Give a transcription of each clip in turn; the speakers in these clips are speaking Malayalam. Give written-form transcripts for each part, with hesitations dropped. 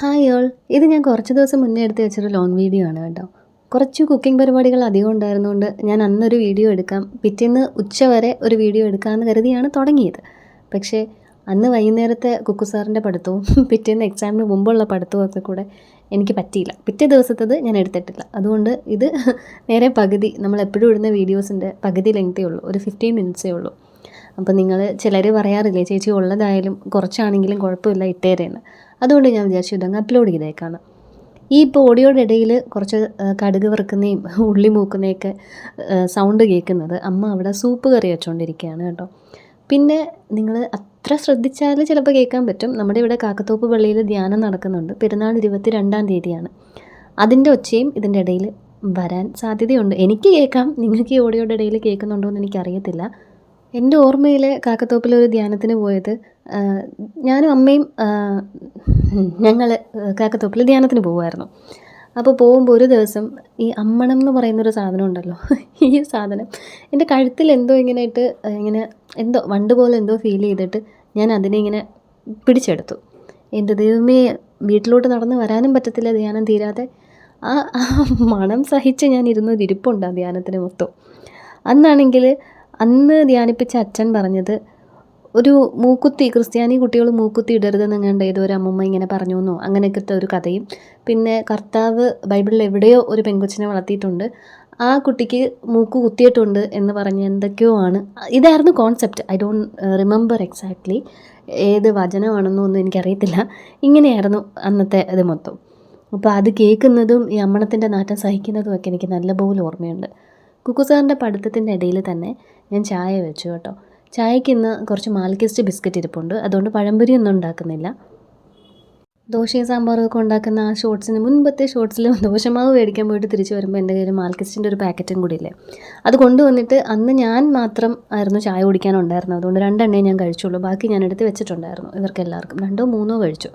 Hi all. ഇത് ഞാൻ കുറച്ച് ദിവസം മുന്നേ എടുത്ത് വെച്ചൊരു ലോങ് വീഡിയോ ആണ് കേട്ടോ. കുറച്ച് കുക്കിംഗ് പരിപാടികൾ അധികം ഉണ്ടായിരുന്നതുകൊണ്ട് ഞാൻ അന്നൊരു വീഡിയോ എടുക്കാം, പിറ്റേന്ന് ഉച്ചവരെ ഒരു വീഡിയോ എടുക്കാമെന്ന് കരുതിയാണ് തുടങ്ങിയത്. പക്ഷേ അന്ന് വൈകുന്നേരത്തെ കുക്കു സാറിൻ്റെ പഠിത്തവും പിറ്റേന്ന് എക്സാമിന് മുമ്പുള്ള പഠിത്തവും ഒക്കെ കൂടെ എനിക്ക് പറ്റിയില്ല. പിറ്റേ ദിവസത്തത് ഞാൻ എടുത്തിട്ടില്ല. അതുകൊണ്ട് ഇത് നേരെ പകുതി, നമ്മൾ എപ്പോഴും ഇടുന്ന വീഡിയോസിൻ്റെ പകുതി ലെങ്തേ ഉള്ളൂ, ഒരു 15 മിനിറ്റ്സേ ഉള്ളൂ. അപ്പോൾ നിങ്ങൾ ചിലർ പറയാറില്ലേ, ചേച്ചി ഉള്ളതായാലും കുറച്ചാണെങ്കിലും കുഴപ്പമില്ല ഇട്ടേരേന്ന്. അതുകൊണ്ട് ഞാൻ വിചാരിച്ചു ഇതങ്ങ് അപ്ലോഡ് ചെയ്തേക്കാണ്. ഈ ഇപ്പോൾ ഓഡിയോയുടെ ഇടയിൽ കുറച്ച് കടുക് വറുക്കുന്നതും ഉള്ളി മൂക്കുന്നതൊക്കെ സൗണ്ട് കേൾക്കുന്നത് അമ്മ അവിടെ സൂപ്പ് കറി വെച്ചുകൊണ്ടിരിക്കുകയാണ് കേട്ടോ. പിന്നെ നിങ്ങൾ അത്ര ശ്രദ്ധിച്ചാൽ ചിലപ്പോൾ കേൾക്കാൻ പറ്റും. നമ്മുടെ ഇവിടെ കാക്കത്തോപ്പ് പള്ളിയിൽ ധ്യാനം നടക്കുന്നുണ്ട്. പെരുന്നാൾ 22-ാം തീയതിയാണ്. അതിൻ്റെ ഒച്ചയും ഇതിൻ്റെ ഇടയിൽ വരാൻ സാധ്യതയുണ്ട്. എനിക്ക് കേൾക്കാം, നിങ്ങൾക്ക് ഈ ഓഡിയോയുടെ ഇടയിൽ കേൾക്കുന്നുണ്ടോ എന്ന് എനിക്കറിയത്തില്ല. എൻ്റെ ഓർമ്മയിൽ കാക്കത്തോപ്പിലൊരു ധ്യാനത്തിന് പോയത് ഞാനും അമ്മയും ഞങ്ങൾ കാക്കത്തോപ്പിൽ ധ്യാനത്തിന് പോകുമായിരുന്നു. അപ്പോൾ പോകുമ്പോൾ ഒരു ദിവസം ഈ അമ്മണം എന്ന് പറയുന്നൊരു സാധനം ഉണ്ടല്ലോ, ഈ സാധനം എൻ്റെ കഴുത്തിൽ എന്തോ ഇങ്ങനെ എന്തോ വണ്ട് പോലെ എന്തോ ഫീൽ ചെയ്തിട്ട് ഞാൻ അതിനെ ഇങ്ങനെ പിടിച്ചെടുത്തു. എൻ്റെ ദൈവമേ, വീട്ടിലോട്ട് നടന്ന് വരാനും പറ്റത്തില്ല ധ്യാനം തീരാതെ. ആ മണം സഹിച്ച് ഞാൻ ഇരുന്നൊരിപ്പുണ്ട് ആ ധ്യാനത്തിന് മൊത്തം. അന്ന് ധ്യാനിപ്പിച്ച അച്ഛൻ പറഞ്ഞത് ഒരു മൂക്കുത്തി, ക്രിസ്ത്യാനി കുട്ടികൾ മൂക്കുത്തി ഇടരുതെന്നെങ്ങാണ്ട് ഏതോ ഒരു അമ്മൂമ്മ ഇങ്ങനെ പറഞ്ഞു എന്നോ അങ്ങനെയൊക്കെ ഒരു കഥയും, പിന്നെ കർത്താവ് ബൈബിളിൽ എവിടെയോ ഒരു പെൺകൊച്ചിനെ വളർത്തിയിട്ടുണ്ട്, ആ കുട്ടിക്ക് മൂക്ക് കുത്തിയിട്ടുണ്ട് എന്ന് പറഞ്ഞ് എന്തൊക്കെയോ ആണ്. ഇതായിരുന്നു concept. I don't remember exactly ഏത് വചനമാണെന്നോ ഒന്നും എനിക്കറിയത്തില്ല. ഇങ്ങനെയായിരുന്നു അന്നത്തെ ഇത് മൊത്തം. അപ്പോൾ അത് കേൾക്കുന്നതും ഈ അമ്മണത്തിൻ്റെ നാട്ടം സഹിക്കുന്നതും ഒക്കെ എനിക്ക് നല്ലപോലെ ഓർമ്മയുണ്ട്. കുക്കു സാറിൻ്റെ പഠിത്തത്തിൻ്റെ ഇടയിൽ തന്നെ ഞാൻ ചായ വെച്ചു കേട്ടോ. ചായക്ക് ഇന്ന് കുറച്ച് മാൽക്കിസ്റ്റ് ബിസ്ക്കറ്റ് ഇരിപ്പുണ്ട്, അതുകൊണ്ട് പഴംപൊരി ഒന്നും ഉണ്ടാക്കുന്നില്ല. ദോശയും സാമ്പാറും ഒക്കെ ഉണ്ടാക്കുന്ന ആ മുൻപത്തെ ഷോർട്സിൽ ദോശമാവ് മേടിക്കാൻ പോയിട്ട് തിരിച്ച് വരുമ്പോൾ എൻ്റെ കയ്യിൽ മാൽക്കിസ്റ്റിൻ്റെ ഒരു പാക്കറ്റും കൂടി ഇല്ലേ, അത് കൊണ്ടുവന്നിട്ട് അന്ന് ഞാൻ മാത്രം ആയിരുന്നു ചായ കുടിക്കാനുണ്ടായിരുന്നത്. അതുകൊണ്ട് 2 എണ്ണേ ഞാൻ കഴിച്ചുള്ളൂ, ബാക്കി ഞാൻ എടുത്ത് വെച്ചിട്ടുണ്ടായിരുന്നു. ഇവർക്ക് എല്ലാവർക്കും 2 or 3 കഴിച്ചു.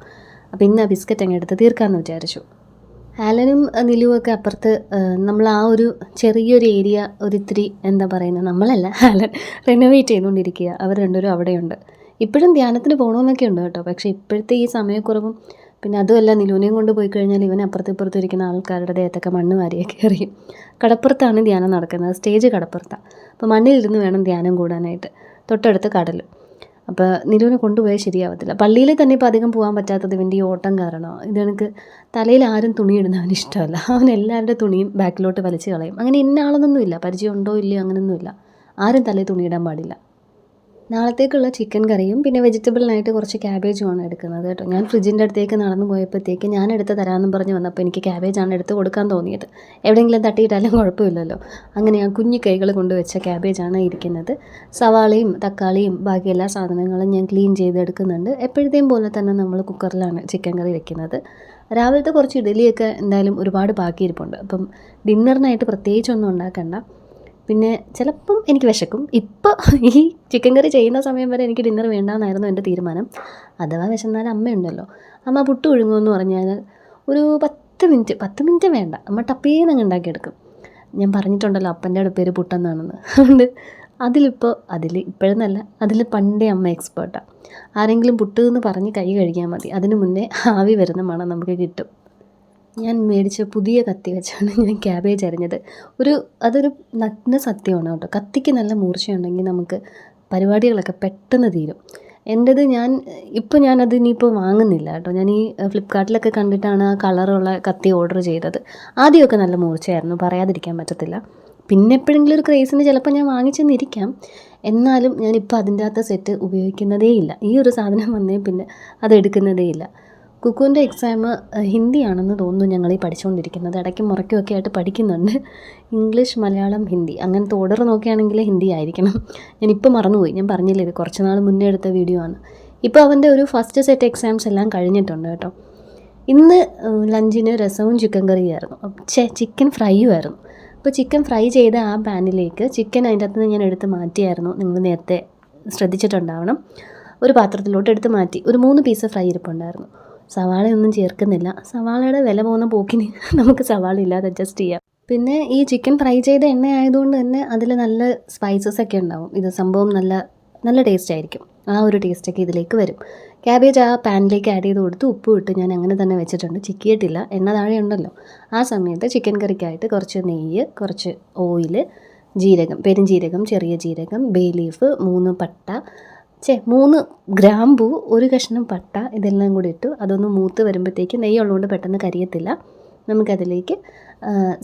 അപ്പോൾ ഇന്ന് ആ ബിസ്ക്കറ്റ് അങ്ങ് എടുത്ത് തീർക്കാമെന്ന് വിചാരിച്ചു. ആലനും നിലുവൊക്കെ അപ്പുറത്ത്, നമ്മൾ ആ ഒരു ചെറിയൊരു ഏരിയ ഒരിത്തിരി എന്താ പറയുന്നത്, നമ്മളല്ല, ആലൻ റിനോവേറ്റ് ചെയ്തുകൊണ്ടിരിക്കുക. അവർ രണ്ടുപേരും അവിടെയുണ്ട്. ഇപ്പോഴും ധ്യാനത്തിന് പോകണമെന്നൊക്കെ ഉണ്ട് കേട്ടോ. പക്ഷേ ഇപ്പോഴത്തെ ഈ സമയക്കുറവും പിന്നെ അതുമല്ല, നിലുവിനെയും കൊണ്ട് പോയി കഴിഞ്ഞാൽ ഇവൻ അപ്പുറത്തിപ്പുറത്ത് ഇരിക്കുന്ന ആൾക്കാരുടെ ദേഹത്തൊക്കെ മണ്ണ് വാരിയൊക്കെ എറിയും. കടപ്പുറത്താണ് ധ്യാനം നടക്കുന്നത്, സ്റ്റേജ് കടപ്പുറത്താണ്. അപ്പോൾ മണ്ണിലിരുന്ന് വേണം ധ്യാനം കൂടാനായിട്ട്. തൊട്ടടുത്ത് കടൽ. അപ്പോൾ നിലുവിനെ കൊണ്ടുപോയാൽ ശരിയാവത്തില്ല. പള്ളിയിൽ തന്നെ ഇപ്പോൾ അധികം പോകാൻ പറ്റാത്തത് ഇവൻ്റെ ഈ ഓട്ടം കാരണമാണ്. ഇതെനിക്ക് തലയിൽ ആരും തുണിയിടുന്ന അവന് ഇഷ്ടമല്ല. അവൻ എല്ലാവരുടെ തുണിയും ബാക്കിലോട്ട് വലിച്ച് കളയും. അങ്ങനെ ഇന്ന ആളെന്നൊന്നുമില്ല, പരിചയം ഉണ്ടോ ഇല്ലയോ അങ്ങനെയൊന്നുമില്ല. ആരും തലയിൽ തുണിയിടാൻ പാടില്ല. നാളത്തേക്കുള്ള ചിക്കൻ കറിയും പിന്നെ വെജിറ്റബിളിനായിട്ട് കുറച്ച് ക്യാബേജുമാണ് എടുക്കുന്നത് കേട്ടോ. ഞാൻ ഫ്രിഡ്ജിൻ്റെ അടുത്തേക്ക് നടന്നു പോയപ്പോഴത്തേക്ക് ഞാൻ എടുത്ത് തരാമെന്നും പറഞ്ഞ് വന്നപ്പോൾ എനിക്ക് ക്യാബേജാണ് എടുത്ത് കൊടുക്കാൻ തോന്നിയത്. എവിടെയെങ്കിലും തട്ടിയിട്ടാലും കുഴപ്പമില്ലല്ലോ. അങ്ങനെ ആ കുഞ്ഞു കൈകൾ കൊണ്ടുവച്ച ക്യാബേജാണ് ഇരിക്കുന്നത്. സവാളയും തക്കാളിയും ബാക്കി എല്ലാ സാധനങ്ങളും ഞാൻ ക്ലീൻ ചെയ്തെടുക്കുന്നുണ്ട്. എപ്പോഴത്തെയും പോലെ തന്നെ നമ്മൾ കുക്കറിലാണ് ചിക്കൻ കറി വെക്കുന്നത്. രാവിലത്തെ കുറച്ച് ഇഡലിയൊക്കെ എന്തായാലും ഒരുപാട് ബാക്കിയിരിപ്പുണ്ട്. അപ്പം ഡിന്നറിനായിട്ട് പ്രത്യേകിച്ചൊന്നും ഉണ്ടാക്കണ്ട. പിന്നെ ചിലപ്പം എനിക്ക് വിശക്കും. ഇപ്പോൾ ഈ ചിക്കൻ കറി ചെയ്യുന്ന സമയം വരെ എനിക്ക് ഡിന്നർ വേണ്ടാന്നായിരുന്നു എൻ്റെ തീരുമാനം. അഥവാ വിശന്നാൽ അമ്മയുണ്ടല്ലോ, അമ്മ പുട്ട് പുഴുങ്ങുമെന്ന് പറഞ്ഞാൽ ഒരു 10 മിനിറ്റ് വേണ്ട, അമ്മ ടപ്പേന്ന് അങ്ങ് ഉണ്ടാക്കിയെടുക്കും. ഞാൻ പറഞ്ഞിട്ടുണ്ടല്ലോ അപ്പൻ്റെ പേര് പുട്ടെന്നാണെന്ന്. അതുകൊണ്ട് ഇപ്പോഴെന്നല്ല, അതിൽ പണ്ടേ അമ്മ എക്സ്പേർട്ടാണ്. ആരെങ്കിലും പുട്ട് എന്ന് പറഞ്ഞ് കൈ കഴുകിയാൽ മതി, അതിന് മുന്നേ ആവി വരുന്ന മണം നമുക്ക് കിട്ടും. ഞാൻ മേടിച്ച പുതിയ കത്തി വെച്ചാണ് ഞാൻ ക്യാബേജ് അരിഞ്ഞത്. അതൊരു നഗ്ന സത്യമാണ് കേട്ടോ. കത്തിക്ക് നല്ല മൂർച്ചയുണ്ടെങ്കിൽ നമുക്ക് പരിപാടികളൊക്കെ പെട്ടെന്ന് തീരും. എൻ്റേത് ഞാനത് ഇനിയിപ്പോൾ വാങ്ങുന്നില്ല കേട്ടോ. ഞാൻ ഈ ഫ്ലിപ്കാർട്ടിലൊക്കെ കണ്ടിട്ടാണ് ആ കളറുള്ള കത്തി ഓർഡർ ചെയ്തത്. ആദ്യമൊക്കെ നല്ല മൂർച്ചയായിരുന്നു, പറയാതിരിക്കാൻ പറ്റത്തില്ല. പിന്നെ എപ്പോഴെങ്കിലും ഒരു ക്രേസിന് ചിലപ്പോൾ ഞാൻ വാങ്ങിച്ചെന്നിരിക്കാം. എന്നാലും ഞാനിപ്പോൾ അതിൻ്റെ അകത്ത് സെറ്റ് ഉപയോഗിക്കുന്നതേ ഇല്ല. ഈ ഒരു സാധനം വന്നേ പിന്നെ അതെടുക്കുന്നതേ ഇല്ല. കുക്കുവിൻ്റെ എക്സാം ഹിന്ദിയാണെന്ന് തോന്നുന്നു ഞങ്ങളീ പഠിച്ചുകൊണ്ടിരിക്കുന്നത്. ഇടയ്ക്ക് മുറയ്ക്കുമൊക്കെ ആയിട്ട് പഠിക്കുന്നുണ്ട്. ഇംഗ്ലീഷ്, മലയാളം, ഹിന്ദി, അങ്ങനത്തെ ഓർഡർ നോക്കുകയാണെങ്കിൽ ഹിന്ദി ആയിരിക്കണം. ഞാനിപ്പോൾ മറന്നുപോയി. ഞാൻ പറഞ്ഞില്ലേ, ഇത് കുറച്ച് നാൾ മുന്നേ എടുത്ത വീഡിയോ ആണ്. ഇപ്പോൾ അവൻ്റെ ഒരു ഫസ്റ്റ് സെറ്റ് എക്സാംസ് എല്ലാം കഴിഞ്ഞിട്ടുണ്ട് കേട്ടോ. ഇന്ന് ലഞ്ചിന് രസവും ചിക്കൻ കറിയായിരുന്നു. ചിക്കൻ ഫ്രൈയും ആയിരുന്നു. അപ്പോൾ ചിക്കൻ ഫ്രൈ ചെയ്ത ആ പാനിലേക്ക് ചിക്കൻ അതിൻ്റെ അകത്ത് നിന്ന് ഞാൻ എടുത്ത് മാറ്റിയായിരുന്നു. നിങ്ങൾ നേരത്തെ ശ്രദ്ധിച്ചിട്ടുണ്ടാവണം. ഒരു പാത്രത്തിലോട്ട് എടുത്ത് മാറ്റി. ഒരു 3 പീസ് ഫ്രൈ ഇരിപ്പുണ്ടായിരുന്നു. സവാളയൊന്നും ചേർക്കുന്നില്ല. സവാളയുടെ വില പോകുന്ന പോക്കിന് നമുക്ക് സവാള ഇല്ലാതെ അഡ്ജസ്റ്റ് ചെയ്യാം. പിന്നെ ഈ ചിക്കൻ ഫ്രൈ ചെയ്ത എണ്ണ ആയതുകൊണ്ട് തന്നെ അതിൽ നല്ല സ്പൈസസ് ഒക്കെ ഉണ്ടാവും. ഇത് സംഭവം നല്ല നല്ല ടേസ്റ്റ് ആയിരിക്കും. ആ ഒരു ടേസ്റ്റൊക്കെ ഇതിലേക്ക് വരും. ക്യാബേജ് ആ പാനിലേക്ക് ആഡ് ചെയ്ത് കൊടുത്ത് ഉപ്പും ഇട്ട് ഞാൻ അങ്ങനെ തന്നെ വെച്ചിട്ടുണ്ട്. ചിക്കിയിട്ടില്ല, എണ്ണ താഴെ ഉണ്ടല്ലോ. ആ സമയത്ത് ചിക്കൻ കറിക്കായിട്ട് കുറച്ച് നെയ്യ്, കുറച്ച് ഓയിൽ, ജീരകം, പെരുംജീരകം, ചെറിയ ജീരകം, ബേ ലീഫ്, 3 ഗ്രാമ്പൂ, 1 കഷ്ണം പട്ട, ഇതെല്ലാം കൂടി ഇട്ടു. അതൊന്ന് മൂത്ത് വരുമ്പോഴത്തേക്ക് നെയ്യ് ഉള്ളതുകൊണ്ട് പെട്ടെന്ന് കരിയത്തില്ല. നമുക്കതിലേക്ക്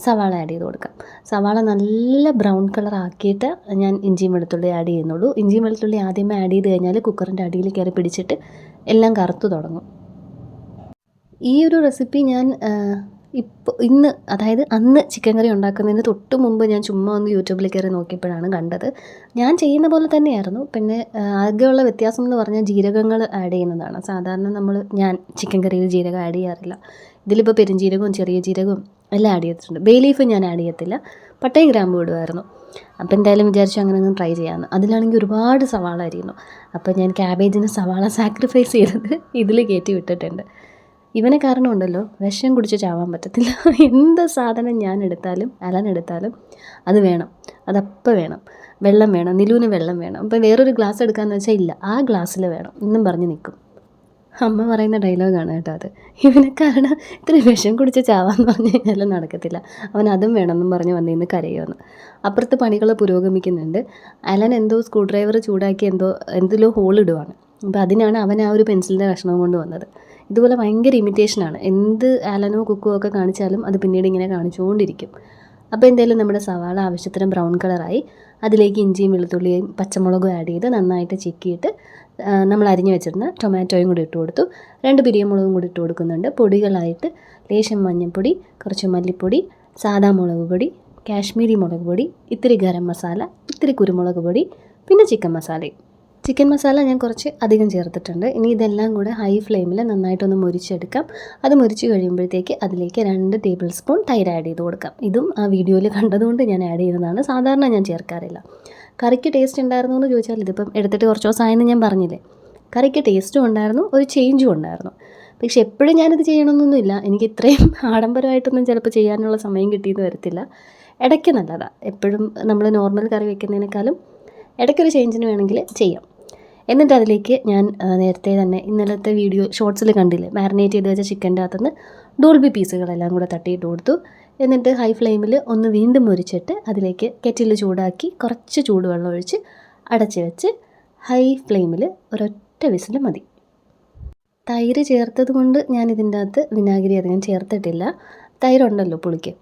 സവാള ആഡ് ചെയ്ത് കൊടുക്കാം. സവാള നല്ല ബ്രൗൺ കളർ ആക്കിയിട്ട് ഞാൻ ഇഞ്ചിയും വെളുത്തുള്ളി ആഡ് ചെയ്യുന്നുള്ളൂ. ഇഞ്ചിയും വെളുത്തുള്ളി ആദ്യമേ ആഡ് ചെയ്ത് കഴിഞ്ഞാൽ കുക്കറിൻ്റെ അടിയിൽ കയറി പിടിച്ചിട്ട് എല്ലാം കറുത്തു തുടങ്ങും. ഈ ഒരു റെസിപ്പി ഞാൻ ഇന്ന്, അതായത് അന്ന് ചിക്കൻ കറി ഉണ്ടാക്കുന്നതിന് തൊട്ട് മുമ്പ് ഞാൻ ചുമ്മാ ഒന്ന് യൂട്യൂബിൽ കയറി നോക്കിയപ്പോഴാണ് കണ്ടത്. ഞാൻ ചെയ്യുന്ന പോലെ തന്നെയായിരുന്നു. പിന്നെ ആകെയുള്ള വ്യത്യാസം എന്ന് പറഞ്ഞാൽ ജീരകങ്ങൾ ആഡ് ചെയ്യുന്നതാണ്. സാധാരണ ഞാൻ ചിക്കൻ കറിയിൽ ജീരകം ആഡ് ചെയ്യാറില്ല. ഇതിലിപ്പോൾ പെരുംജീരകവും ചെറിയ ജീരകവും എല്ലാം ആഡ് ചെയ്തിട്ടുണ്ട്. ബേ ലീഫ് ഞാൻ ആഡ് ചെയ്യത്തില്ല, പട്ടയും ഗ്രാമ്പും ഇടുമായിരുന്നു. അപ്പോൾ എന്തായാലും വിചാരിച്ചു അങ്ങനെ ഒന്ന് ട്രൈ ചെയ്യാമെന്ന്. അതിലാണെങ്കിൽ ഒരുപാട് സവാള അരിയുന്നു. അപ്പോൾ ഞാൻ ക്യാബേജിന് സവാള സാക്രിഫൈസ് ചെയ്തത് ഇതിൽ കയറ്റി വിട്ടിട്ടുണ്ട്. ഇവനെ കാരണം ഉണ്ടല്ലോ, വിഷം കുടിച്ച് ചാവാൻ പറ്റത്തില്ല. എന്ത് സാധനം ഞാൻ എടുത്താലും അലൻ എടുത്താലും അത് വേണം, അതപ്പം വേണം. വെള്ളം വേണം, നിലുവിന് വെള്ളം വേണം. അപ്പോൾ വേറൊരു ഗ്ലാസ് എടുക്കാമെന്ന് വെച്ചാൽ ഇല്ല, ആ ഗ്ലാസ്സിൽ വേണം എന്നും പറഞ്ഞ് നിൽക്കും. അമ്മ പറയുന്ന ഡയലോഗാണ് കേട്ടോ അത്. ഇവനെ കാരണം ഇത്ര വിഷം കുടിച്ച് ചാവാന്ന് പറഞ്ഞു കഴിഞ്ഞാൽ നടക്കത്തില്ല. അവൻ അതും വേണമെന്നും പറഞ്ഞ് വന്നിരുന്ന് കരയുമെന്ന്. അപ്പുറത്ത് പണികൾ പുരോഗമിക്കുന്നുണ്ട്. അലൻ എന്തോ സ്ക്രൂ ഡ്രൈവർ ചൂടാക്കി എന്തിലോ ഹോളിടുവാണ്. അപ്പോൾ അതിനാണ് അവൻ ആ ഒരു പെൻസിലിൻ്റെ കഷ്ണം കൊണ്ട് വന്നത്. ഇതുപോലെ ഭയങ്കര ഇമിറ്റേഷനാണ്. എന്ത് ആലനോ കുക്കോ ഒക്കെ കാണിച്ചാലും അത് പിന്നീട് ഇങ്ങനെ കാണിച്ചുകൊണ്ടിരിക്കും. അപ്പോൾ എന്തായാലും നമ്മുടെ സവാള ആവശ്യത്തിന് ബ്രൗൺ കളറായി. അതിലേക്ക് ഇഞ്ചിയും വെളുത്തുള്ളിയും പച്ചമുളകും ആഡ് ചെയ്ത് നന്നായിട്ട് ചിക്കിയിട്ട് നമ്മൾ അരിഞ്ഞു വെച്ചിരുന്ന ടൊമാറ്റോയും കൂടി ഇട്ട് കൊടുത്തു. 2 പിരിയമുളകും കൂടി ഇട്ട് കൊടുക്കുന്നുണ്ട്. പൊടികളായിട്ട് ലേശം മഞ്ഞൾപ്പൊടി, കുറച്ച് മല്ലിപ്പൊടി, സാദാ മുളക് പൊടി, കാശ്മീരി മുളക് പൊടി, ഇത്തിരി ഗരം മസാല, ഇത്തിരി കുരുമുളക് പൊടി, പിന്നെ ചിക്കൻ മസാലയും. ചിക്കൻ മസാല ഞാൻ കുറച്ച് അധികം ചേർത്തിട്ടുണ്ട്. ഇനി ഇതെല്ലാം കൂടെ ഹൈ ഫ്ലെയിമിൽ നന്നായിട്ടൊന്ന് മുരിച്ചെടുക്കാം. അത് മുരിച്ച് കഴിയുമ്പോഴത്തേക്ക് അതിലേക്ക് 2 ടേബിൾ സ്പൂൺ തൈര് ആഡ് ചെയ്ത് കൊടുക്കാം. ഇതും ആ വീഡിയോയിൽ കണ്ടതുകൊണ്ട് ഞാൻ ആഡ് ചെയ്യുന്നതാണ്. സാധാരണ ഞാൻ ചേർക്കാറില്ല. കറിക്ക് ടേസ്റ്റ് ഉണ്ടായിരുന്നു എന്ന് ചോദിച്ചാൽ ഇതിപ്പം എടുത്തിട്ട് കുറച്ച് ദിവസമായെന്ന് ഞാൻ പറഞ്ഞില്ലേ. കറിക്ക് ടേസ്റ്റും ഉണ്ടായിരുന്നു, ഒരു ചേഞ്ചും ഉണ്ടായിരുന്നു. പക്ഷെ എപ്പോഴും ഞാനിത് ചെയ്യണമെന്നൊന്നുമില്ല. എനിക്ക് ഇത്രയും ആഡംബരമായിട്ടൊന്നും ചിലപ്പോൾ ചെയ്യാനുള്ള സമയം കിട്ടിയെന്ന് വരത്തില്ല. ഇടയ്ക്ക് നല്ലതാണ്. എപ്പോഴും നമ്മൾ നോർമൽ കറി വെക്കുന്നതിനേക്കാളും ഇടയ്ക്കൊരു ചേഞ്ചിന് വേണമെങ്കിൽ ചെയ്യാം. എന്നിട്ട് അതിലേക്ക് ഞാൻ നേരത്തെ തന്നെ ഇന്നലത്തെ വീഡിയോ ഷോർട്സിൽ കണ്ടില്ലേ, മാരിനേറ്റ് ചെയ്ത് വെച്ച ചിക്കൻ്റെ അകത്തുനിന്ന് ഡോൾബി പീസുകളെല്ലാം കൂടെ തട്ടിയിട്ട് കൊടുത്തു. എന്നിട്ട് ഹൈ ഫ്ലെയിമിൽ ഒന്ന് വീണ്ടും മുരിച്ചിട്ട് അതിലേക്ക് കെറ്റിൽ ചൂടാക്കി കുറച്ച് ചൂടുവെള്ളം ഒഴിച്ച് അടച്ച് വെച്ച് ഹൈ ഫ്ലെയിമിൽ ഒരൊറ്റ വിസിൽ മതി. തൈര് ചേർത്തത് കൊണ്ട് ഞാൻ ഇതിൻ്റെ അകത്ത് വിനാഗിരി അധികം ചേർത്തിട്ടില്ല. തൈരുണ്ടല്ലോ പുളിക്ക്.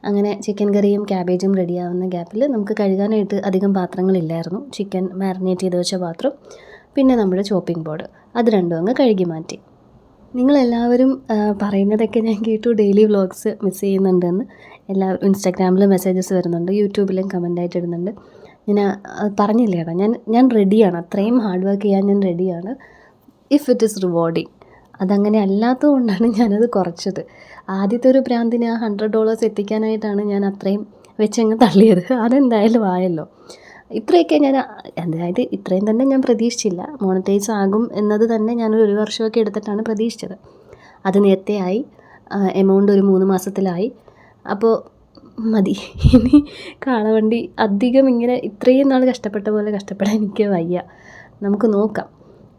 അങ്ങനെ ചിക്കൻ കറിയും ക്യാബേജും റെഡിയാവുന്ന ഗ്യാപ്പിൽ നമുക്ക് കഴുകാനായിട്ട് അധികം പാത്രങ്ങളില്ലായിരുന്നു. ചിക്കൻ മാരിനേറ്റ് ചെയ്ത് വെച്ച പാത്രം, പിന്നെ നമ്മുടെ ചോപ്പിംഗ് ബോർഡ്, അത് രണ്ടും അങ്ങ് കഴുകി മാറ്റി. നിങ്ങളെല്ലാവരും പറയുന്നതൊക്കെ ഞാൻ കേട്ടു, ഡെയിലി വ്ളോഗ്സ് മിസ് ചെയ്യുന്നുണ്ടെന്ന്. എല്ലാവരും ഇൻസ്റ്റാഗ്രാമിൽ മെസ്സേജസ് വരുന്നുണ്ട്, യൂട്യൂബിലും കമൻ്റായിട്ട് ഇടുന്നുണ്ട്. ഞാൻ പറഞ്ഞില്ലേടാ, ഞാൻ റെഡിയാണ്. അത്രയും ഹാർഡ് വർക്ക് ചെയ്യാൻ ഞാൻ റെഡിയാണ്, ഇഫ് ഇറ്റ് ഈസ് റിവാർഡിങ്. അതങ്ങനെ അല്ലാത്തത് കൊണ്ടാണ് ഞാനത് കുറച്ചത്. ആദ്യത്തെ ഒരു ഭ്രാന്തിന് ആ $100 എത്തിക്കാനായിട്ടാണ് ഞാൻ അത്രയും വെച്ചങ്ങ് തള്ളിയത്. അതെന്തായാലും ആയല്ലോ. ഇത്രയൊക്കെ അതായത് ഇത്രയും തന്നെ ഞാൻ പ്രതീക്ഷിച്ചില്ല. മോണിറ്റൈസ് ആകും എന്നത് തന്നെ ഞാനൊരു 1 വർഷമൊക്കെ എടുത്തിട്ടാണ് പ്രതീക്ഷിച്ചത്. അത് നേരത്തെ ആയി. എമൗണ്ട് ഒരു 3 മാസത്തിലായി. അപ്പോൾ മതി. ഇനി കാളവണ്ടി അധികം ഇങ്ങനെ ഇത്രയും നാൾ കഷ്ടപ്പെട്ട പോലെ കഷ്ടപ്പെടാൻ എനിക്ക് വയ്യ. നമുക്ക് നോക്കാം.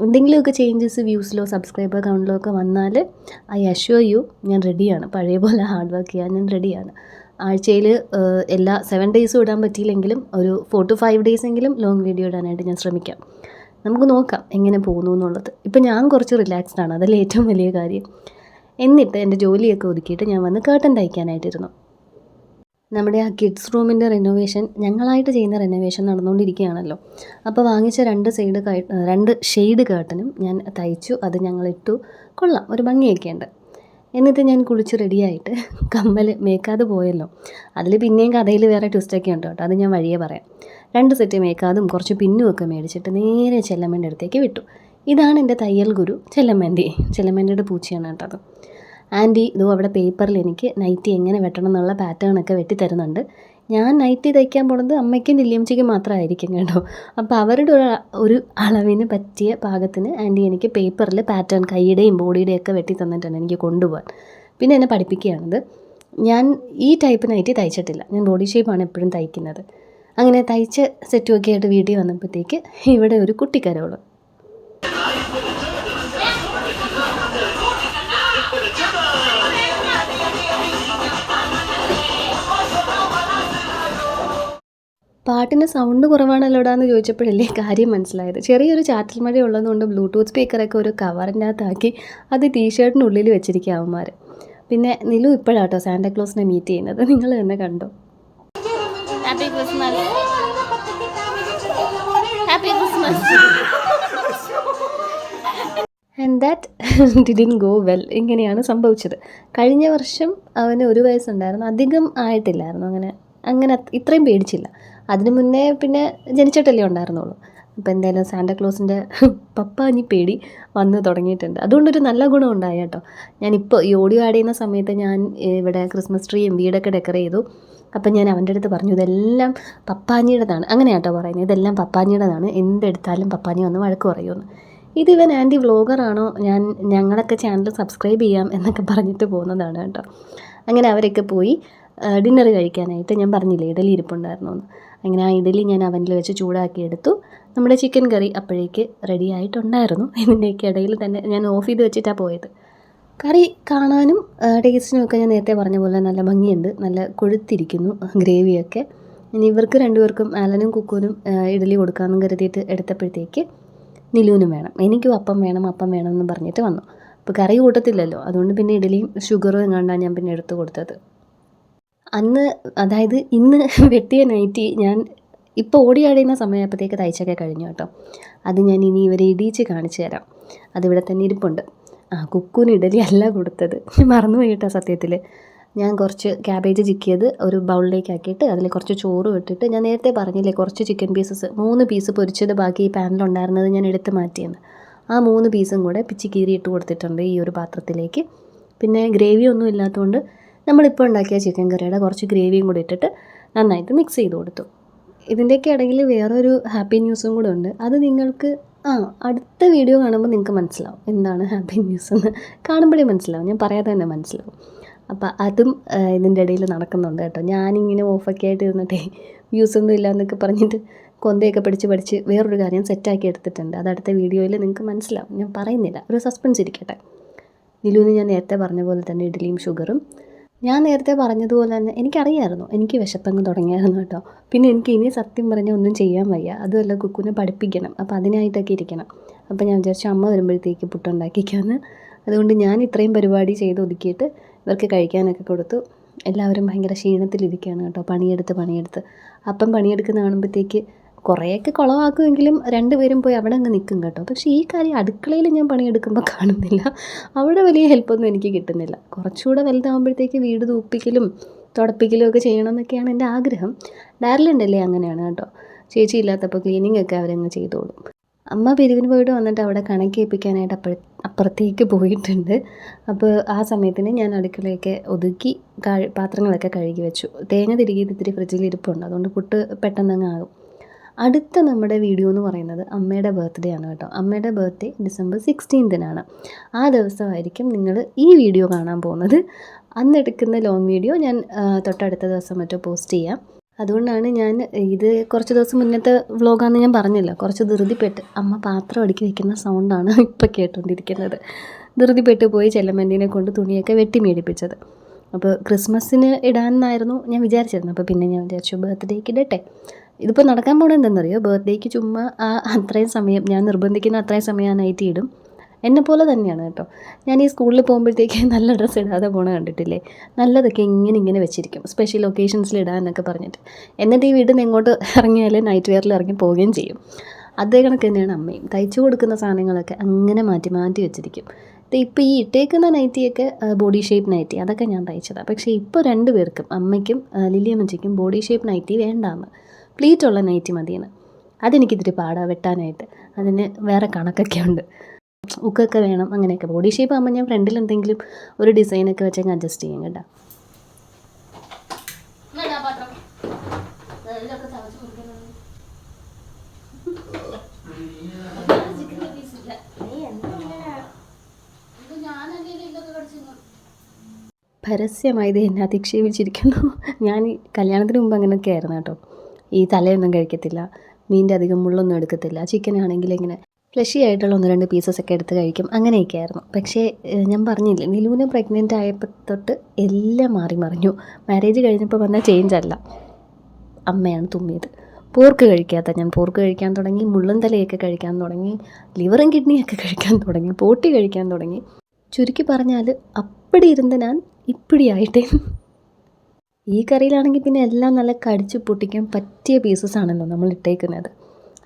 എന്തെങ്കിലുമൊക്കെ ചേഞ്ചസ് വ്യൂസിലോ സബ്സ്ക്രൈബർ കൗണ്ടിലോ ഒക്കെ വന്നാൽ ഐ അഷ്യൂർ യു ഞാൻ റെഡിയാണ്. പഴയ പോലെ ഹാർഡ് വർക്ക് ചെയ്യാൻ ഞാൻ റെഡിയാണ്. ആഴ്ചയിൽ എല്ലാ 7 ഡേയ്സും ഇടാൻ പറ്റിയില്ലെങ്കിലും ഒരു 4 to 5 ഡേയ്സെങ്കിലും ലോങ് വീഡിയോ ഇടാനായിട്ട് ഞാൻ ശ്രമിക്കാം. നമുക്ക് നോക്കാം എങ്ങനെ പോകുന്നു എന്നുള്ളത്. ഇപ്പം ഞാൻ കുറച്ച് റിലാക്സ്ഡ് ആണ്, അതല്ലേ ഏറ്റവും വലിയ കാര്യം. എന്നിട്ട് എൻ്റെ ജോലിയൊക്കെ ഒതുക്കിയിട്ട് ഞാൻ വന്ന് കേർട്ടൻ തയ്ക്കാനായിട്ടിരുന്നു. നമ്മുടെ ആ കിഡ്സ് റൂമിൻ്റെ റെനോവേഷൻ, ഞങ്ങളായിട്ട് ചെയ്യുന്ന റെനോവേഷൻ നടന്നുകൊണ്ടിരിക്കുകയാണല്ലോ. അപ്പോൾ വാങ്ങിച്ച 2 ഷെയ്ഡ് കേർട്ടനും ഞാൻ തയ്ച്ചു. അത് ഞങ്ങളിട്ടു. കൊള്ളാം, ഒരു ഭംഗിയൊക്കെ ഉണ്ട്. എന്നിട്ട് ഞാൻ കുളിച്ച് റെഡിയായിട്ട് കമ്മൽ മേക്കാതെ പോയല്ലോ. അതിൽ പിന്നെയും കഥയിൽ വേറെ ട്വിസ്റ്റൊക്കെ ഉണ്ട് കേട്ടോ, അത് ഞാൻ വഴിയേ പറയാം. 2 സെറ്റ് മേക്കാതും കുറച്ച് പിന്നുമൊക്കെ മേടിച്ചിട്ട് നേരെ ചെല്ലമ്മേൻ്റെ അടുത്തേക്ക് വിട്ടു. ഇതാണ് എൻ്റെ തയ്യൽ ഗുരു ചെല്ലമ്മേൻ്റെ പൂച്ചയാണ് കേട്ടോ അത്. ആൻറ്റി ഇതോ അവിടെ പേപ്പറിൽ എനിക്ക് നൈറ്റി എങ്ങനെ വെട്ടണം എന്നുള്ള പാറ്റേണൊക്കെ വെട്ടി തരുന്നുണ്ട്. ഞാൻ നൈറ്റി തയ്ക്കാൻ പോണത് അമ്മയ്ക്കും ലില്ലിയമ്മച്ചിക്കും മാത്രമായിരിക്കും കേട്ടോ. അപ്പോൾ അവരുടെ ഒരു അളവിന് പറ്റിയ പാകത്തിന് ആൻറ്റി എനിക്ക് പേപ്പറിൽ പാറ്റേൺ കൈയുടെയും ബോഡിയുടെയും ഒക്കെ വെട്ടി തന്നിട്ടുണ്ട് എനിക്ക് കൊണ്ടുപോകാൻ. പിന്നെ എന്നെ പഠിപ്പിക്കുകയാണത്. ഞാൻ ഈ ടൈപ്പ് നൈറ്റി തയ്ച്ചിട്ടില്ല. ഞാൻ ബോഡി ഷേപ്പാണ് എപ്പോഴും തയ്ക്കുന്നത്. അങ്ങനെ തയ്ച്ച് സെറ്റുമൊക്കെ ആയിട്ട് വീട്ടിൽ വന്നപ്പോഴത്തേക്ക് ഇവിടെ ഒരു കുട്ടിക്കരോള്. പാട്ടിന് സൗണ്ട് കുറവാണല്ലോടാന്ന് ചോദിച്ചപ്പോഴല്ലേ കാര്യം മനസ്സിലായത്. ചെറിയൊരു ചാറ്റൽ മഴ ഉള്ളതുകൊണ്ട് ബ്ലൂടൂത്ത് സ്പീക്കറൊക്കെ ഒരു കവറിൻ്റെ അകത്താക്കി അത് ടീഷർട്ടിനുള്ളിൽ വെച്ചിരിക്കുക അവന്മാർ. പിന്നെ നിലു ഇപ്പോഴാട്ടോ സാന്റാക്ലോസിനെ മീറ്റ് ചെയ്യുന്നത്. നിങ്ങൾ തന്നെ കണ്ടോ. Happy Christmas, happy Christmas. And that didn't go well. ഇങ്ങനെയാണ് സംഭവിച്ചത്. കഴിഞ്ഞ വർഷം അവന് 1 വയസ്സുണ്ടായിരുന്നു, അധികം ആയിട്ടില്ലായിരുന്നു, അങ്ങനെ ഇത്രയും പേടിച്ചില്ല. അതിന് മുന്നേ പിന്നെ ജനിച്ചിട്ടല്ലേ ഉണ്ടായിരുന്നുള്ളൂ. അപ്പോൾ എന്തായാലും സാന്റാക്ലോസിൻ്റെ പപ്പാഞ്ഞി പേടി വന്ന് തുടങ്ങിയിട്ടുണ്ട്. അതുകൊണ്ടൊരു നല്ല ഗുണം ഉണ്ടായി കേട്ടോ. ഞാനിപ്പോൾ ഈ ഓഡിയോ ആഡ് ചെയ്യുന്ന സമയത്ത് ഞാൻ ഇവിടെ ക്രിസ്മസ് ട്രീയും വീടൊക്കെ ഡെക്കറേറ്റ് ചെയ്തു. അപ്പം ഞാൻ അവൻ്റെ അടുത്ത് പറഞ്ഞു ഇതെല്ലാം പപ്പാഞ്ഞിയുടേതാണ്. അങ്ങനെ കേട്ടോ പറയുന്നത്, ഇതെല്ലാം പപ്പാഞ്ഞിയുടേതാണ്, എന്തെടുത്താലും പപ്പാഞ്ഞി വന്ന് വഴക്ക് പറയുമെന്ന്. ഇതിവൻ ആൻറ്റി വ്ളോഗറാണോ, ഞങ്ങളൊക്കെ ചാനൽ സബ്സ്ക്രൈബ് ചെയ്യാം എന്നൊക്കെ പറഞ്ഞിട്ട് പോകുന്നതാണ് കേട്ടോ. അങ്ങനെ അവരൊക്കെ പോയി ഡിന്നർ കഴിക്കാനായിട്ട്. ഞാൻ പറഞ്ഞില്ലേ ഇഡലി ഇരിപ്പുണ്ടായിരുന്നു എന്ന്. അങ്ങനെ ആ ഇഡലി ഞാൻ അവനിൽ വെച്ച് ചൂടാക്കിയെടുത്തു. നമ്മുടെ ചിക്കൻ കറി അപ്പോഴേക്ക് റെഡി ആയിട്ടുണ്ടായിരുന്നു. ഇതിൻ്റെയൊക്കെ ഇടയിൽ തന്നെ ഞാൻ ഓഫ് ചെയ്ത് വെച്ചിട്ടാണ് പോയത്. കറി കാണാനും ടേസ്റ്റിനും ഒക്കെ ഞാൻ നേരത്തെ പറഞ്ഞ പോലെ നല്ല ഭംഗിയുണ്ട്, നല്ല കൊഴുത്തിരിക്കുന്നു ഗ്രേവിയൊക്കെ. ഇനി ഇവർക്ക് രണ്ടുപേർക്കും ആലനും കുക്കൂനും ഇഡലി കൊടുക്കാമെന്ന് കരുതിയിട്ട് എടുത്തപ്പോഴത്തേക്ക് നിലുവിനും വേണം, എനിക്കും അപ്പം വേണം എന്ന് പറഞ്ഞിട്ട് വന്നു. അപ്പോൾ കറി കൂട്ടത്തില്ലല്ലോ, അതുകൊണ്ട് പിന്നെ ഇഡലിയും ഷുഗറും എങ്ങാണ്ടാണ് ഞാൻ പിന്നെ എടുത്തു കൊടുത്തത്. അന്ന് അതായത് ഇന്ന് വെട്ടിയ നൈറ്റി ഞാൻ ഇപ്പോൾ ഓടിയാടുന്ന സമയമായപ്പോഴത്തേക്ക് തയ്ച്ചൊക്കെ കഴിഞ്ഞു കേട്ടോ. അത് ഞാൻ ഇനി ഇവരെ ഇടിയിച്ച് കാണിച്ചു തരാം. അതിവിടെ തന്നെ ഇരിപ്പുണ്ട്. കുക്കൂന് ഇഡലി അല്ല കൊടുത്തത്, മറന്നുപോയി കേട്ടോ സത്യത്തിൽ. ഞാൻ കുറച്ച് ക്യാബേജ് ചിക്കിയത് ഒരു ബൗളിലേക്ക് ആക്കിയിട്ട് അതിൽ കുറച്ച് ചോറും ഇട്ടിട്ട്, ഞാൻ നേരത്തെ പറഞ്ഞില്ലേ കുറച്ച് ചിക്കൻ പീസസ് 3 പീസ് പൊരിച്ചത് ബാക്കി ഈ പാനിലുണ്ടായിരുന്നത് ഞാൻ എടുത്ത് മാറ്റിയെന്ന്. ആ 3 പീസും കൂടെ പിച്ചി കീറി ഇട്ട് കൊടുത്തിട്ടുണ്ട് ഈ ഒരു പാത്രത്തിലേക്ക്. പിന്നെ ഗ്രേവി ഒന്നും ഇല്ലാത്തതുകൊണ്ട് നമ്മളിപ്പോൾ ഉണ്ടാക്കിയ ചിക്കൻ കറിയുടെ കുറച്ച് ഗ്രേവിയും കൂടി ഇട്ടിട്ട് നന്നായിട്ട് മിക്സ് ചെയ്ത് കൊടുത്തു. ഇതിൻ്റെയൊക്കെ ഇടയിൽ വേറൊരു ഹാപ്പി ന്യൂസും കൂടെ ഉണ്ട്. അത് നിങ്ങൾക്ക് അടുത്ത വീഡിയോ കാണുമ്പോൾ നിങ്ങൾക്ക് മനസ്സിലാവും എന്താണ് ഹാപ്പി ന്യൂസ് എന്ന്. കാണുമ്പോഴേ മനസ്സിലാവും, ഞാൻ പറയാതെ തന്നെ മനസ്സിലാവും. അപ്പോൾ അതും ഇതിൻ്റെ ഇടയിൽ നടക്കുന്നുണ്ട് കേട്ടോ. ഞാനിങ്ങനെ ഓഫൊക്കെ ആയിട്ട് ഇരുന്നിട്ടേ വ്യൂസൊന്നും ഇല്ല എന്നൊക്കെ പറഞ്ഞിട്ട് കൊന്തയൊക്കെ പഠിച്ച് വേറൊരു കാര്യം സെറ്റാക്കി എടുത്തിട്ടുണ്ട്. അത് അടുത്ത വീഡിയോയിൽ നിങ്ങൾക്ക് മനസ്സിലാവും, ഞാൻ പറയുന്നില്ല, ഒരു സസ്പെൻസ് ഇരിക്കട്ടെ. നിലുവിന് ഞാൻ നേരത്തെ പറഞ്ഞ പോലെ തന്നെ ഇഡ്ഡലിയും ഷുഗറും. ഞാൻ നേരത്തെ പറഞ്ഞതുപോലെ തന്നെ എനിക്കറിയാമായിരുന്നു, എനിക്ക് വിശപ്പങ്ങ് തുടങ്ങിയായിരുന്നു കേട്ടോ. പിന്നെ എനിക്ക് ഇനി സത്യം പറഞ്ഞാൽ ഒന്നും ചെയ്യാൻ വയ്യ, അതുമല്ല കുക്കുനെ പഠിപ്പിക്കണം, അപ്പോൾ അതിനായിട്ടൊക്കെ ഇരിക്കണം. അപ്പോൾ ഞാൻ വിചാരിച്ചു അമ്മ വരുമ്പോഴത്തേക്ക് പുട്ടുണ്ടാക്കിക്കാന്ന്. അതുകൊണ്ട് ഞാൻ ഇത്രയും പരിപാടി ചെയ്ത് ഒതുക്കിയിട്ട് ഇവർക്ക് കഴിക്കാനൊക്കെ കൊടുത്തു. എല്ലാവരും ഭയങ്കര ക്ഷീണത്തിലിരിക്കുകയാണ് കേട്ടോ, പണിയെടുത്ത്. അപ്പം പണിയെടുക്കുന്ന കാണുമ്പോഴത്തേക്ക് കുറേയൊക്കെ കുളമാക്കുമെങ്കിലും 2 പേരും പോയി അവിടെ അങ്ങ് നിൽക്കും കേട്ടോ. പക്ഷേ ഈ കാര്യം അടുക്കളയിൽ ഞാൻ പണിയെടുക്കുമ്പോൾ കാണുന്നില്ല, അവിടെ വലിയ ഹെൽപ്പൊന്നും എനിക്ക് കിട്ടുന്നില്ല. കുറച്ചുകൂടെ വലുതാകുമ്പോഴത്തേക്ക് വീട് തൂപ്പിക്കലും തുടപ്പിക്കലും ഒക്കെ ചെയ്യണമെന്നൊക്കെയാണ് എൻ്റെ ആഗ്രഹം. ഡയറിലുണ്ടല്ലേ അങ്ങനെയാണ് കേട്ടോ, ചേച്ചി ഇല്ലാത്തപ്പോൾ ക്ലീനിങ് ഒക്കെ അവരങ്ങ് ചെയ്തോളും. അമ്മ പിരിവിന് പോയിട്ട് വന്നിട്ട് അവിടെ കണക്കേൽപ്പിക്കാനായിട്ട് അപ്പുറത്തേക്ക് പോയിട്ടുണ്ട്. അപ്പോൾ ആ സമയത്തിന് ഞാൻ അടുക്കളയൊക്കെ ഒതുക്കി പാത്രങ്ങളൊക്കെ കഴുകി വെച്ചു. തേങ്ങ തിരികിയത് ഇത്തിരി ഫ്രിഡ്ജിൽ ഇരിപ്പുണ്ട്, അതുകൊണ്ട് പുട്ട് പെട്ടെന്നങ്ങ് ആകും. അടുത്ത നമ്മുടെ വീഡിയോ എന്ന് പറയുന്നത് അമ്മയുടെ ബർത്ത്ഡേ ആണ് കേട്ടോ. അമ്മയുടെ ബർത്ത്ഡേ December 16 ആ ദിവസമായിരിക്കും നിങ്ങൾ ഈ വീഡിയോ കാണാൻ പോകുന്നത്. അന്നെടുക്കുന്ന ലോങ് വീഡിയോ ഞാൻ തൊട്ടടുത്ത ദിവസം മറ്റോ പോസ്റ്റ് ചെയ്യാം. അതുകൊണ്ടാണ് ഞാൻ ഇത് കുറച്ച് ദിവസം മുന്നത്തെ വ്ളോഗാണെന്ന് ഞാൻ പറഞ്ഞല്ലോ. കുറച്ച് ധൃതിപ്പെട്ട് അമ്മ പാത്രം അടുക്കി വയ്ക്കുന്ന സൗണ്ടാണ് ഇപ്പോൾ കേട്ടുകൊണ്ടിരിക്കുന്നത്. ധൃതിപ്പെട്ട് പോയി ചെല്ലമ്മേനെ കൊണ്ട് തുണിയൊക്കെ വെട്ടി മേടിപ്പിച്ചത്. അപ്പോൾ ക്രിസ്മസിന് ഇടാമെന്നായിരുന്നു ഞാൻ വിചാരിച്ചിരുന്നത്. അപ്പോൾ പിന്നെ ഞാൻ വിചാരിച്ചു ബർത്ത്ഡേക്ക് ഇടട്ടെ. ഇതിപ്പോൾ നടക്കാൻ പോകുന്നത് എന്താണെന്നറിയോ, ബർത്ത്ഡേക്ക് ചുമ്മാ അത്രയും സമയം ഞാൻ നിർബന്ധിക്കുന്ന അത്രയും സമയം ആ നൈറ്റി ഇടും. എന്നെപ്പോലെ തന്നെയാണ് കേട്ടോ. ഞാൻ ഈ സ്കൂളിൽ പോകുമ്പോഴത്തേക്ക് നല്ല ഡ്രസ്സ് ഇടാതെ പോണ കണ്ടിട്ടില്ലേ, നല്ലതൊക്കെ ഇങ്ങനെ വെച്ചിരിക്കും സ്പെഷ്യൽ ഒക്കേഷൻസിൽ ഇടാനൊക്കെ പറഞ്ഞിട്ട്. എന്നിട്ട് ഈ വീട്ടിൽ നിന്ന് എങ്ങോട്ട് ഇറങ്ങിയാലും നൈറ്റ് വെയറിൽ ഇറങ്ങി പോവുകയും ചെയ്യും. അതേ കണക്ക് തന്നെയാണ് അമ്മയും. തയ്ച്ചു കൊടുക്കുന്ന സാധനങ്ങളൊക്കെ അങ്ങനെ മാറ്റി വെച്ചിരിക്കും. ഇപ്പോൾ ഈ ഇട്ടേക്കുന്ന നൈറ്റിയൊക്കെ ബോഡി ഷേപ്പ് നൈറ്റി അതൊക്കെ ഞാൻ തയ്ച്ചതാണ്. പക്ഷേ ഇപ്പോൾ 2 പേർക്കും അമ്മയ്ക്കും ലില്ലിയമ്മച്ചിക്കും ബോഡി ഷേപ്പ് നൈറ്റി വേണ്ടാന്ന്, പ്ലീറ്റുള്ള നൈറ്റി മതിയെന്ന്. അതെനിക്കിതിരി പാടാണ് വെട്ടാനായിട്ട്, അതിന് വേറെ കണക്കൊക്കെ ഉണ്ട്, ഉക്കൊക്കെ വേണം അങ്ങനെയൊക്കെ. ബോഡി ഷേപ്പ് ആകുമ്പോൾ ഞാൻ ഫ്രണ്ടിൽ എന്തെങ്കിലും ഒരു ഡിസൈനൊക്കെ വെച്ചങ്ങ് അഡ്ജസ്റ്റ് ചെയ്യും കേട്ടോ. പരസ്യമായത് എന്നെ അധിക്ഷേപിച്ചിരിക്കുന്നു. ഞാൻ കല്യാണത്തിന് മുമ്പ് അങ്ങനെയൊക്കെ ആയിരുന്നു കേട്ടോ. ഈ തലയൊന്നും കഴിക്കത്തില്ല, മീനിൻ്റെ അധികം മുള്ളൊന്നും എടുക്കത്തില്ല. ചിക്കൻ ആണെങ്കിൽ ഇങ്ങനെ ഫ്ലഷി ആയിട്ടുള്ള 1-2 പീസസൊക്കെ എടുത്ത് കഴിക്കും. അങ്ങനെയൊക്കെ ആയിരുന്നു. പക്ഷേ ഞാൻ പറഞ്ഞില്ലേ, നിലൂനെ പ്രഗ്നൻ്റ് ആയപ്പോൾ തൊട്ട് എല്ലാം മാറി മറിഞ്ഞു. മാരേജ് കഴിഞ്ഞപ്പോൾ വന്ന ചേഞ്ച് അല്ല, അമ്മയാണ് തുമ്മിയത്. പോർക്ക് കഴിക്കാത്ത ഞാൻ പോർക്ക് കഴിക്കാൻ തുടങ്ങി, മുള്ളൻ തലയൊക്കെ കഴിക്കാൻ തുടങ്ങി, ലിവറും കിഡ്നിയൊക്കെ കഴിക്കാൻ തുടങ്ങി, പോട്ടി കഴിക്കാൻ തുടങ്ങി. ചുരുക്കി പറഞ്ഞാൽ അപ്പടി ഇരുന്ന് ഞാൻ ഇപ്പിടി ആയിട്ടേ. ഈ കറിയിലാണെങ്കിൽ പിന്നെ എല്ലാം നല്ല കടിച്ച് പൊട്ടിക്കാൻ പറ്റിയ പീസസ് ആണല്ലോ നമ്മൾ ഇട്ടേക്കുന്നത്.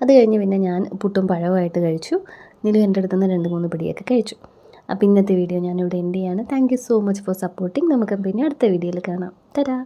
അത് കഴിഞ്ഞ് പിന്നെ ഞാൻ പുട്ടും പഴവുമായിട്ട് കഴിച്ചു. നിലു എൻ്റെ അടുത്ത് നിന്ന് 2-3 പിടിയൊക്കെ കഴിച്ചു. അപ്പോൾ ഇന്നത്തെ വീഡിയോ ഞാനിവിടെ എൻഡ് ചെയ്യാണ്. Thank you so much for supporting. നമുക്ക് പിന്നെ അടുത്ത വീഡിയോയിൽ കാണാം. തരാ.